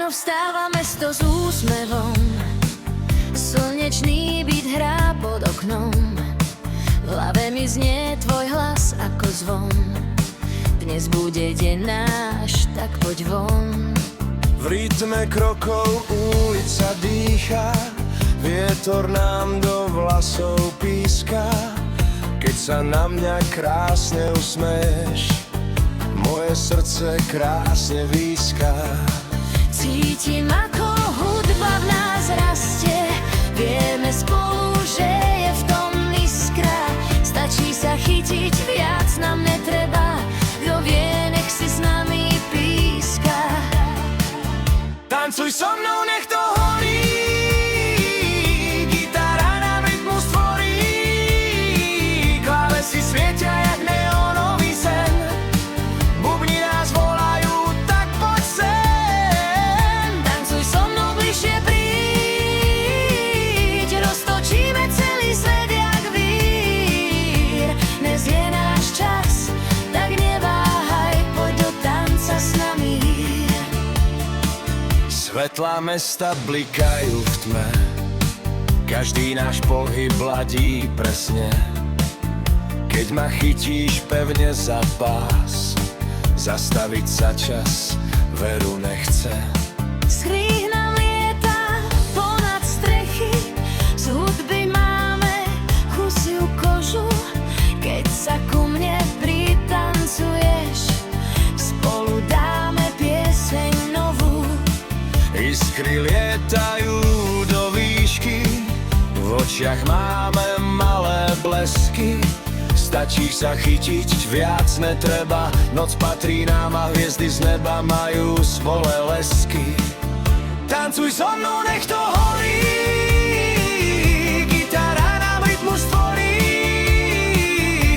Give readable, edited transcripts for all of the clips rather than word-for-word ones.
Ráno vstáva mesto s úsmevom, slnečný byt hrá pod oknom. V hlave mi znie tvoj hlas ako zvon. Dnes bude deň náš, tak poď von. V rytme krokov ulica dýcha, vietor nám do vlasov píska. Keď sa na mňa krásne usmeješ, moje srdce krásne výská. Cítim, ako hudba v nás rastie, vieme spolu, že je v tom iskra. Stačí sa chytiť, viac nám netreba, kto vie, nech si s nami píska. Tancuj so mnou, nech to horí, gitara nám rytmus tvorí, klávesy svietia jak neónový sen, bubny nás volajú, tak poď sem. Tancuj so mnou, bližšie príď, roztočíme celý svet jak vír. Dnes je náš čas, tak neváhaj, poď do tanca s nami. Svetlá mesta blikajú v tme, každý náš pohyb ladí presne. Keď ma chytíš pevne za pás, zastaviť sa čas veru nechce. Skríh nám lieta ponad strechy, z hudby máme husiu kožu. Keď sa ku mne pritancuješ, spolu dáme pieseň novú. Iskry lietajú do výšky, v očiach máme malé blesky. Stačí sa chytiť, viac netreba, noc patrí nám a hviezdy z neba majú svoje lesky. Tancuj so mnou, nech to horí, gitara nám rytmus tvorí,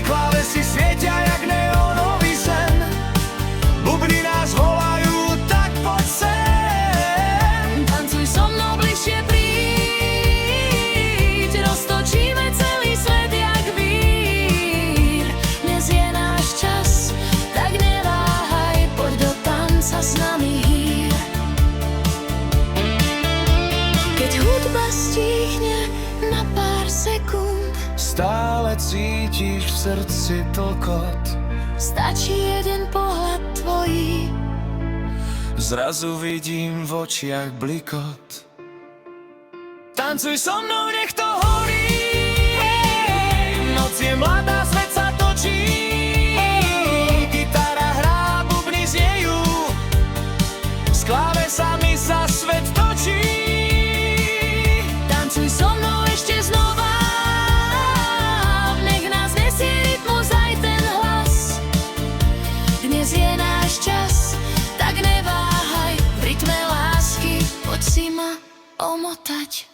klávesy svietia jak neónový sen, bubny nás volajú, tak poď sem. Tancuj so mnou, bližšie príď, roztočíme celý svet jak vír. Dnes je náš čas, tak neváhaj, poď do tanca s nami hýr. Keď hudba stíchne na pár sekúnd, Stále cítiš v srdci tlkot, stačí jeden pohľad tvojý. zrazu vidím v očiach blikot. Tancuj so mnou, nech to horí, noc je mladá, svet sa točí, gitara hrá, bubny znejú, s klávesami sa svet točí. Tancuj so mnou ešte znova, nech nás nesie rytmus aj ten hlas. Dnes je náš čas, tak neváhaj, v rytme lásky poď si ma omotať.